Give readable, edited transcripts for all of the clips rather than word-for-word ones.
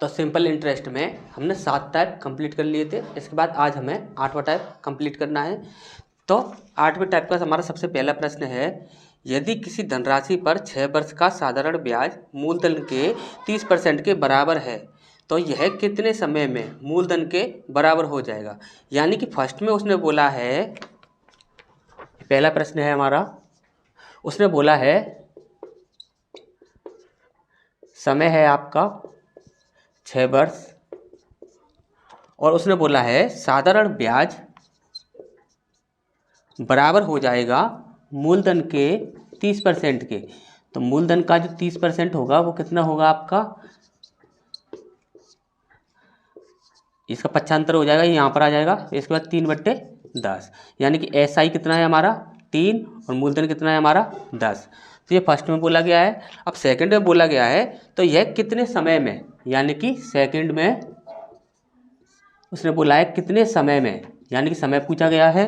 तो simple interest में हमने 7 टाइप कंप्लीट कर लिए थे। इसके बाद आज हमें 8वां टाइप कंप्लीट करना है। तो 8वें टाइप का हमारा सबसे पहला प्रश्न है, यदि किसी धनराशि पर 6 वर्ष का साधारण ब्याज मूलधन के 30% के बराबर है तो यह कितने समय में मूलधन के बराबर हो जाएगा। यानी कि फर्स्ट में उसने बोला है, पहला प्रश्न है हमारा, उसने बोला है समय है आपका 6 वर्ष और उसने बोला है साधारण ब्याज बराबर हो जाएगा मूलधन के 30% के। तो मूलधन का जो 30% होगा वो कितना होगा आपका, इसका पक्षांतर हो जाएगा, यहाँ पर आ जाएगा। इसके बाद 3/10, यानी कि एसआई कितना है हमारा 3 और मूलधन कितना है हमारा 10। तो ये फर्स्ट में बोला गया है। अब सेकंड में बोला गया है तो यह कितने समय में, यानी कि सेकंड में उसने बोला है कितने समय में, यानी कि समय पूछा गया है।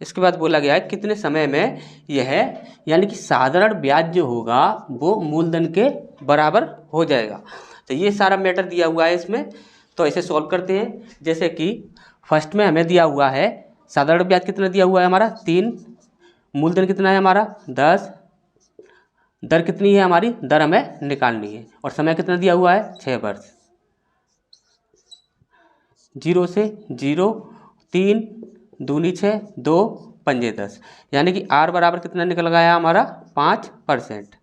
इसके बाद बोला गया है कितने समय में यह, यानी कि साधारण ब्याज जो होगा वो मूलधन के बराबर हो जाएगा। तो ये सारा मैटर दिया हुआ है इसमें। तो इसे सॉल्व करते हैं। जैसे कि फर्स्ट में हमें दिया हुआ है साधारण ब्याज कितना दिया हुआ है हमारा 3, मूलधन कितना है हमारा 10, दर कितनी है हमारी, दर हमें निकालनी है, और समय कितना दिया हुआ है 6 वर्ष। 0 से 0, 3 दूनी 6, 2 पंजे 10, यानी कि R बराबर कितना निकल गया हमारा 5%।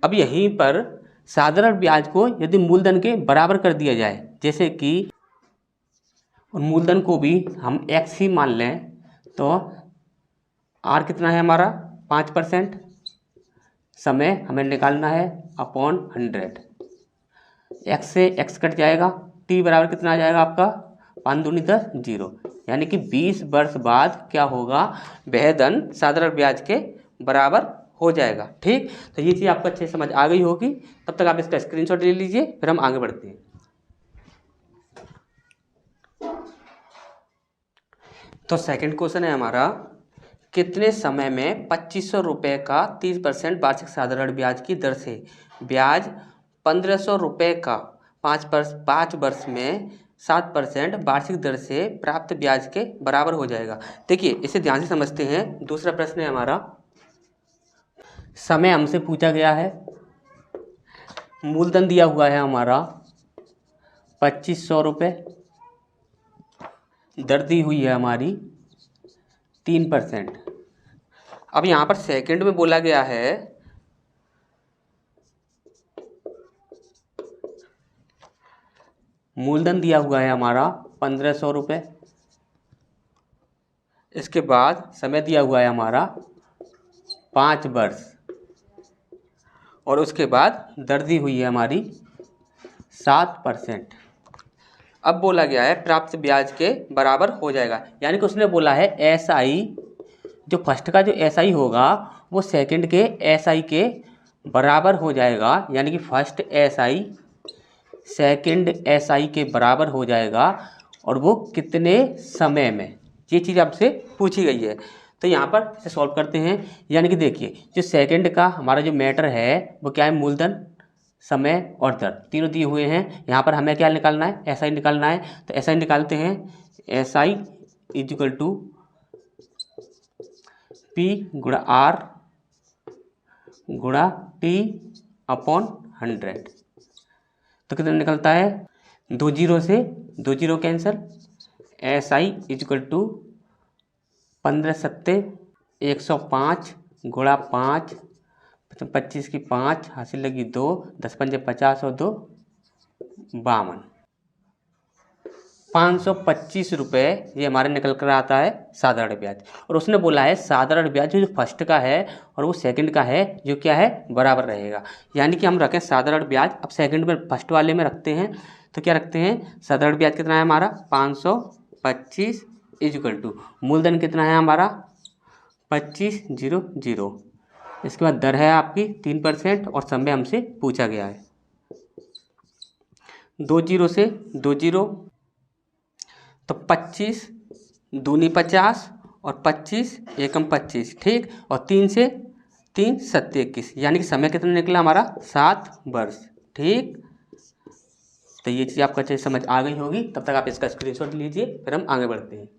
अब यहीं पर साधारण ब्याज को यदि मूलधन के बराबर कर दिया जाए, जैसे कि मूलधन को भी हम x ही मान लें, तो R कितना है हमारा 5%, समय हमें निकालना है अपॉन 100, x से x कट जाएगा, t बराबर कितना आ जाएगा आपका 5 दूनी 10 0, यानी कि 20 वर्ष बाद क्या होगा, वह धन साधारण ब्याज के बराबर हो जाएगा। ठीक, तो ये चीज़ आपको अच्छे समझ आ गई होगी। तब तक आप इसका स्क्रीनशॉट ले लीजिए, फिर हम आगे बढ़ते हैं। तो सेकंड क्वेश्चन है हमारा, कितने समय में 2500 रुपये का 30% वार्षिक साधारण ब्याज की दर से ब्याज 1500 रुपये का 5 वर्ष में 7% वार्षिक दर से प्राप्त ब्याज के बराबर हो जाएगा। देखिए इसे ध्यान से समझते हैं। दूसरा प्रश्न है हमारा, समय हमसे पूछा गया है, मूलधन दिया हुआ है हमारा 2500 रुपये, दर दी हुई है हमारी 3%। अब यहाँ पर सेकंड में बोला गया है मूलधन दिया हुआ है हमारा 1500 रुपये, इसके बाद समय दिया हुआ है हमारा 5 वर्ष, और उसके बाद दर दी हुई है हमारी 7%। अब बोला गया है प्राप्त ब्याज के बराबर हो जाएगा, यानी कि उसने बोला है एसआई, जो फर्स्ट का जो एसआई होगा वो सेकंड के एसआई के बराबर हो जाएगा, यानी कि फर्स्ट एसआई सेकंड एसआई के बराबर हो जाएगा, और वो कितने समय में, ये चीज़ आपसे पूछी गई है। तो यहाँ पर इसे सॉल्व करते हैं। यानी कि देखिए जो सेकंड का हमारा जो मैटर है वो क्या है, मूलधन, समय और दर तीनों दिए हुए हैं। यहाँ पर हमें क्या निकालना है, एसआई निकालना है। तो एसआई निकालते हैं, एसआई इक्वल टू P गुणा R गुणा T अपॉन 100। तो कितना निकलता है, 2 0 से 2 0 कैंसिल, SI इक्वल टू 15 सत्ते 105 गुणा 5, 25 की 5 हासिल लगी 2, 10 पंजे 50 और 2 52, 525 रुपये ये हमारे निकल कर आता है साधारण ब्याज। और उसने बोला है साधारण ब्याज जो फर्स्ट का है और वो सेकंड का है जो क्या है बराबर रहेगा। यानी कि हम रखें साधारण ब्याज, अब सेकंड में फर्स्ट वाले में रखते हैं, तो क्या रखते हैं, साधारण ब्याज कितना है हमारा 525 इक्वल टू मूलधन कितना है हमारा 2500। इसके बाद दर है आपकी 3% और समय हमसे पूछा गया है। 2 0 से 2 0, तो 25 दूनी 50 और 25 एकम 25, ठीक, और 3 से 3 सत्ते 21, यानी कि समय कितना निकला हमारा 7 वर्ष, ठीक। तो ये चीज़ आपको अच्छे से समझ आ गई होगी। तब तक आप इसका स्क्रीनशॉट लीजिए, फिर हम आगे बढ़ते हैं।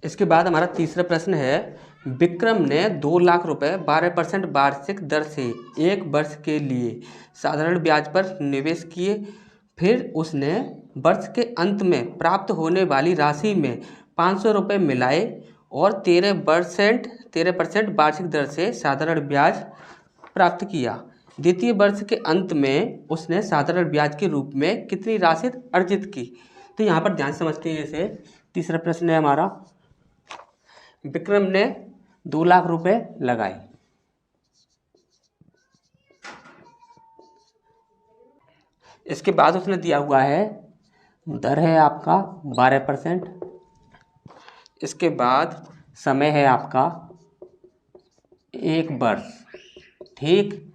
इसके बाद हमारा तीसरा प्रश्न है, विक्रम ने 2 लाख रुपए 12% वार्षिक दर से 1 वर्ष के लिए साधारण ब्याज पर निवेश किए। फिर उसने वर्ष के अंत में प्राप्त होने वाली राशि में 500 रुपये मिलाए और 13% वार्षिक दर से साधारण ब्याज प्राप्त किया। द्वितीय वर्ष के अंत में उसने साधारण ब्याज के रूप में कितनी राशि अर्जित की। तो यहाँ पर ध्यान समझते हैं। जैसे तीसरा प्रश्न है हमारा, विक्रम ने 2 लाख रुपए लगाए। इसके बाद उसने दिया हुआ है, दर है आपका 12%। इसके बाद समय है आपका 1 वर्ष। ठीक,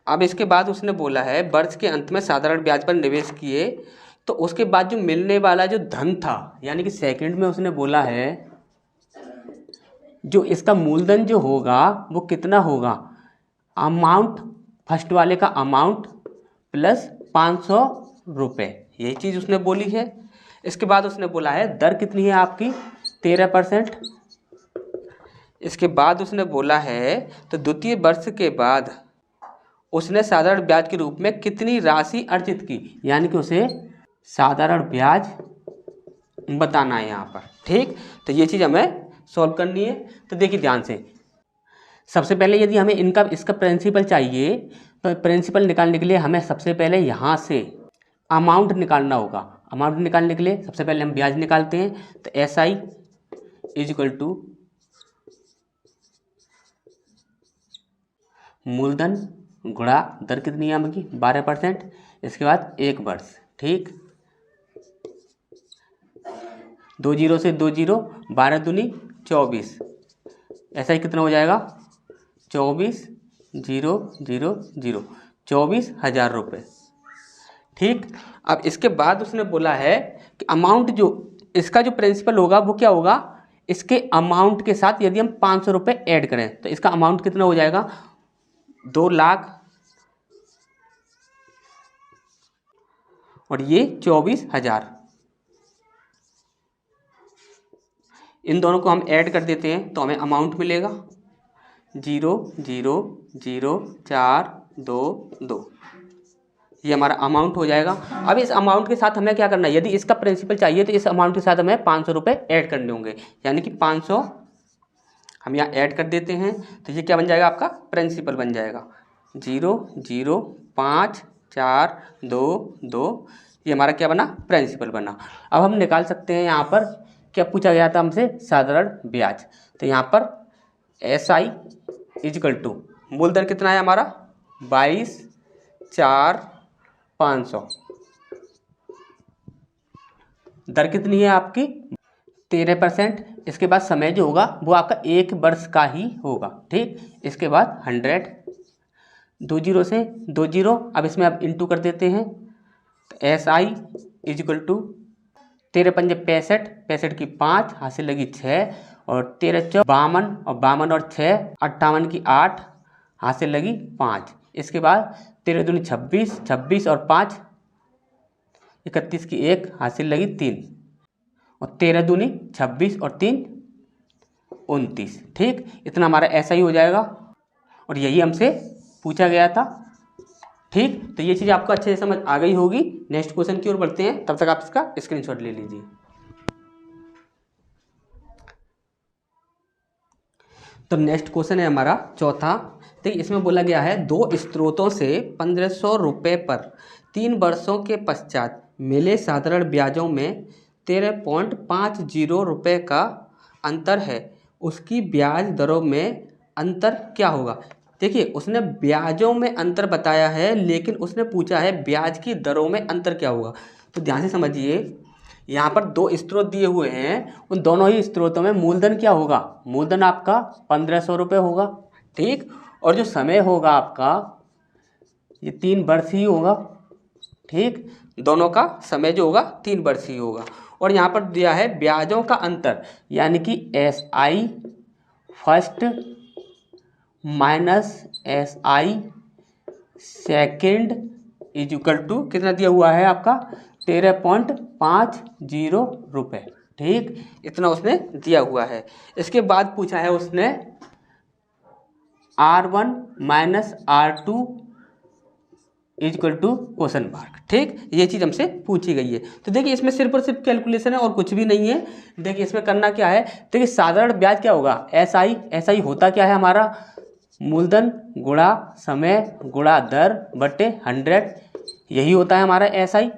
अब इसके बाद उसने बोला है वर्ष के अंत में साधारण ब्याज पर निवेश किए। तो उसके बाद जो मिलने वाला जो धन था, यानी कि सेकंड में उसने बोला है जो इसका मूलधन जो होगा वो कितना होगा, अमाउंट, फर्स्ट वाले का अमाउंट प्लस 500 रुपये, यही चीज़ उसने बोली है। इसके बाद उसने बोला है दर कितनी है आपकी, 13%। इसके बाद उसने बोला है तो द्वितीय वर्ष के बाद उसने साधारण ब्याज के रूप में कितनी राशि अर्जित की, यानी कि उसे साधारण ब्याज बताना है यहाँ पर। ठीक, तो ये चीज़ हमें सॉल्व करनी है। तो देखिए ध्यान से, सबसे पहले यदि हमें इसका प्रिंसिपल चाहिए तो प्रिंसिपल निकालने के लिए हमें सबसे पहले यहाँ से अमाउंट निकालना होगा। अमाउंट निकालने के लिए सबसे पहले हम ब्याज निकालते हैं। तो SI = मूलधन गुणा दर कितनी है हमकी, 12%। इसके बाद 1 वर्ष। ठीक, 2 जीरो से 2 जीरो, 12 दूनी 24। ऐसा ही कितना हो जाएगा, 24,000, 24,000 रुपये। ठीक, अब इसके बाद उसने बोला है कि अमाउंट जो इसका जो प्रिंसिपल होगा वो क्या होगा, इसके अमाउंट के साथ यदि हम 500 रुपये ऐड करें तो इसका अमाउंट कितना हो जाएगा, 2 लाख और ये 24,000। इन दोनों को हम ऐड कर देते हैं तो हमें अमाउंट मिलेगा 0,0,0,4,2,2। ये हमारा अमाउंट हो जाएगा। अब इस अमाउंट के साथ हमें क्या करना है, यदि इसका प्रिंसिपल चाहिए तो इस अमाउंट के साथ हमें 500 रुपये ऐड करने होंगे, यानी कि 500 हम यहाँ ऐड कर देते हैं। तो ये क्या बन जाएगा, आपका प्रिंसिपल बन जाएगा 0,0,5,4,2,2। ये हमारा क्या बना, प्रिंसिपल बना। अब हम निकाल सकते हैं यहाँ पर क्या पूछा गया था हमसे, साधारण ब्याज। तो यहाँ पर SI = मूलधन कितना है हमारा, 22,4,500। दर कितनी है आपकी, 13%। इसके बाद समय जो होगा वो आपका 1 वर्ष का ही होगा। ठीक, इसके बाद 100, 2 जीरो से 2 जीरो, अब इसमें आप इंटू कर देते हैं। तो SI = 13 पंजे 65, 65 की 5, हाथ से लगी 6, और 13 चौ 52, और 52 और 6 58 की 8, हाथ से लगी 5। इसके बाद 13 दूनी 26, 26 और 5 31 की 1, हाथ से लगी 3, और 13 दूनी 26 और 3 29। ठीक, इतना हमारा SI हो जाएगा और यही हमसे पूछा गया था। ठीक, तो ये चीज़ आपको अच्छे से समझ आ गई होगी। नेक्स्ट क्वेश्चन की ओर बढ़ते हैं, तब तक आप इसका स्क्रीनशॉट ले लीजिए। तो नेक्स्ट क्वेश्चन है हमारा चौथा। तो इसमें बोला गया है 2 स्रोतों से 1500 रुपये पर 3 वर्षों के पश्चात मिले साधारण ब्याजों में 13.50 रुपये का अंतर है, उसकी ब्याज दरों में अंतर क्या होगा। देखिए, उसने ब्याजों में अंतर बताया है, लेकिन उसने पूछा है ब्याज की दरों में अंतर क्या होगा। तो ध्यान से समझिए, यहाँ पर 2 स्रोत दिए हुए हैं, उन दोनों ही स्रोतों में मूलधन क्या होगा, मूलधन आपका 1500 रुपये होगा। ठीक, और जो समय होगा आपका ये 3 वर्ष ही होगा। ठीक, दोनों का समय जो होगा 3 वर्ष ही होगा। और यहाँ पर दिया है ब्याजों का अंतर, यानी कि SI first minus SI second is equal to कितना दिया हुआ है आपका 13.50 रुपये। ठीक, इतना उसने दिया हुआ है। इसके बाद पूछा है उसने R1 minus R2 is equal to question mark. ठीक, ये चीज़ हमसे पूछी गई है। तो देखिए इसमें सिर्फ और सिर्फ कैलकुलेशन है और कुछ भी नहीं है। देखिए इसमें करना क्या है, देखिए साधारण ब्याज क्या होगा, SI होता क्या है हमारा, मूलधन गुणा समय गुणा दर बटे 100, यही होता है हमारा SI।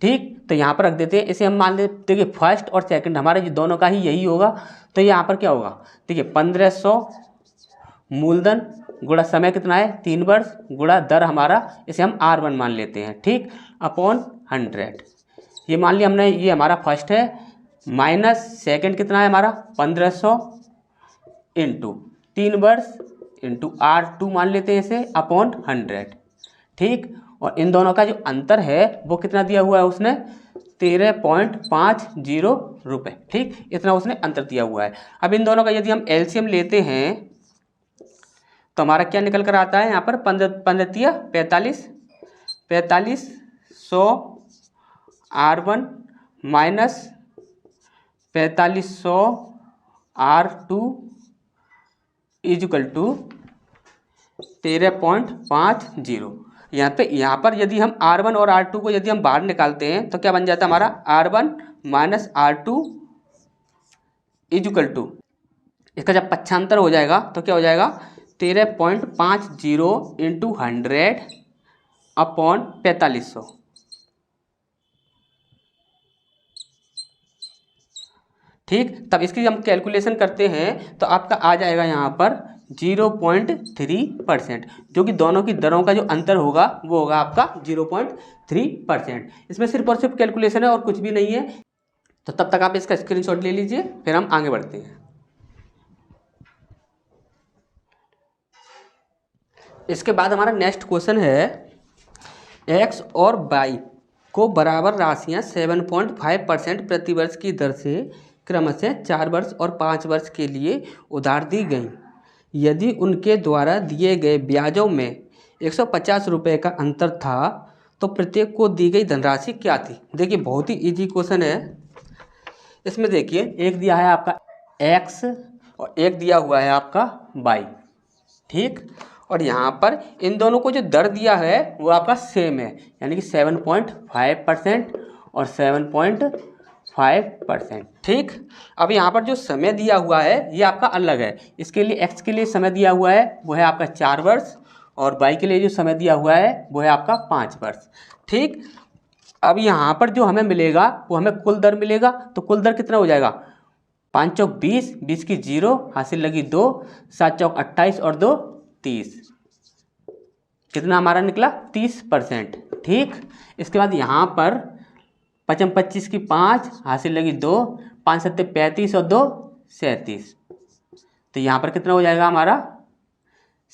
ठीक, तो यहाँ पर रख देते हैं इसे हम मान लेते, देखिए फर्स्ट और सेकंड हमारे ये दोनों का ही यही होगा। तो यहाँ पर क्या होगा, देखिए 1500 मूलधन गुणा समय कितना है 3 वर्ष गुणा दर हमारा, इसे हम R1 मान लेते हैं। ठीक, अपॉन 100, ये मान लिया हमने, ये हमारा फर्स्ट है, माइनस सेकंड कितना है हमारा 1500 इंटू 3 वर्ष इंटू R2 मान लेते हैं इसे अपॉन 100। ठीक, और इन दोनों का जो अंतर है वो कितना दिया हुआ है उसने 13.50 रुपये। ठीक, इतना उसने अंतर दिया हुआ है। अब इन दोनों का यदि हम एलसीएम लेते हैं तो हमारा क्या निकल कर आता है यहाँ पर 4500 R1 minus 4500 R2 is equal to 13.50। यहाँ पर यदि हम R1 और R2 को यदि हम बाहर निकालते हैं तो क्या बन जाता है हमारा R1 minus R2 is equal to, इसका जब पक्षांतर हो जाएगा तो क्या हो जाएगा 13.50 इंटू 100 अपॉन 4500। ठीक, तब इसकी हम कैलकुलेशन करते हैं तो आपका आ जाएगा यहाँ पर 0.3%, जो कि दोनों की दरों का जो अंतर होगा वो होगा आपका 0.3%। इसमें सिर्फ और सिर्फ कैलकुलेशन है और कुछ भी नहीं है। तो तब तक आप इसका स्क्रीनशॉट ले लीजिए, फिर हम आगे बढ़ते हैं। इसके बाद हमारा नेक्स्ट क्वेश्चन है, x और y को बराबर राशियां 7.5% प्रति वर्ष की दर से क्रमशः 4 वर्ष और 5 वर्ष के लिए उधार दी गई। यदि उनके द्वारा दिए गए ब्याजों में 150 रुपये का अंतर था तो प्रत्येक को दी गई धनराशि क्या थी। देखिए बहुत ही इजी क्वेश्चन है। इसमें देखिए एक दिया है आपका x और एक दिया हुआ है आपका y। ठीक, और यहाँ पर इन दोनों को जो दर दिया है वो आपका सेम है, यानी कि 7.5% और 7.5%। ठीक, अब यहाँ पर जो समय दिया हुआ है ये आपका अलग है। इसके लिए x के लिए समय दिया हुआ है वो है आपका 4 वर्ष और y के लिए जो समय दिया हुआ है वो है आपका 5 वर्ष। ठीक, अब यहाँ पर जो हमें मिलेगा वो हमें कुल दर मिलेगा। तो कुल दर कितना हो जाएगा, 5 चौक 20, 20 की 0 हासिल लगी 2, 7 चौक 28 और 2 30, कितना हमारा निकला 30%। ठीक, इसके बाद यहाँ पर 5 25 की 5 हासिल लगी 2, 5 7 35 और 2 37, तो यहाँ पर कितना हो जाएगा हमारा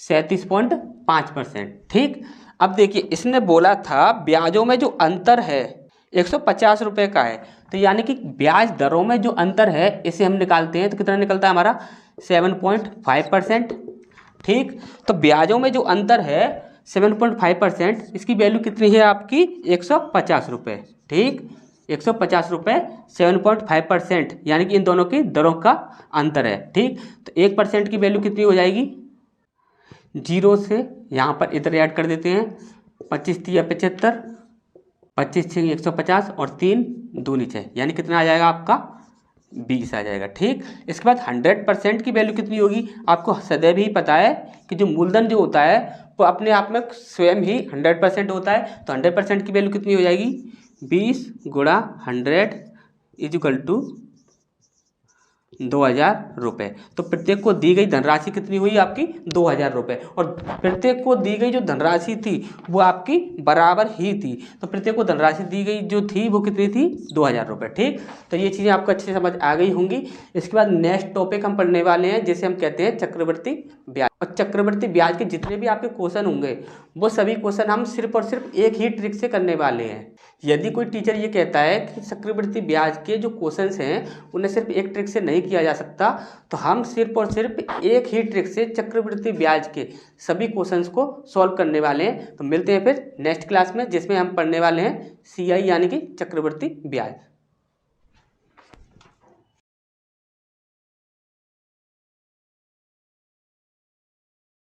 37.5%। ठीक, अब देखिए इसने बोला था ब्याजों में जो अंतर है 150 रुपये का है, तो यानी कि ब्याज दरों में जो अंतर है इसे हम निकालते हैं तो कितना निकलता है हमारा 7.5%। ठीक, तो ब्याजों में जो अंतर है 7.5%, इसकी वैल्यू कितनी है आपकी 150 रुपये। ठीक, 150 रुपये 7.5%, यानी कि इन दोनों की दरों का अंतर है। ठीक, तो 1% की वैल्यू कितनी हो जाएगी, 0 से यहाँ पर इधर ऐड कर देते हैं, 25 3 75, 25 6 150 और 3 दूनी 6, यानी कितना आ जाएगा आपका 20 आ जाएगा। ठीक, इसके बाद 100% की वैल्यू कितनी होगी, आपको सदैव ही पता है कि जो मूलधन जो होता है वो अपने आप में स्वयं ही 100% होता है। तो 100% की वैल्यू कितनी हो जाएगी 20 गुणा 100 इज इक्वल टू 2000 रुपये। तो प्रत्येक को दी गई धनराशि कितनी हुई आपकी 2000 रुपये, और प्रत्येक को दी गई जो धनराशि थी वो आपकी बराबर ही थी। तो प्रत्येक को धनराशि दी गई जो थी वो कितनी थी 2000 रुपये। ठीक, तो ये चीज़ें आपको अच्छे से समझ आ गई होंगी। इसके बाद नेक्स्ट टॉपिक हम पढ़ने वाले हैं जिसे हम कहते हैं चक्रवृद्धि ब्याज। और चक्रवृद्धि ब्याज के जितने भी आपके क्वेश्चन होंगे वो सभी क्वेश्चन हम सिर्फ और सिर्फ एक ही ट्रिक से करने वाले हैं। यदि कोई टीचर ये कहता है कि चक्रवृद्धि ब्याज के जो क्वेश्चंस हैं उन्हें सिर्फ एक ट्रिक से नहीं किया जा सकता, तो हम सिर्फ और सिर्फ एक ही ट्रिक से चक्रवृद्धि ब्याज के सभी क्वेश्चंस को सॉल्व करने वाले हैं। तो मिलते हैं फिर नेक्स्ट क्लास में, जिसमें हम पढ़ने वाले हैं CI यानी कि चक्रवृद्धि ब्याज।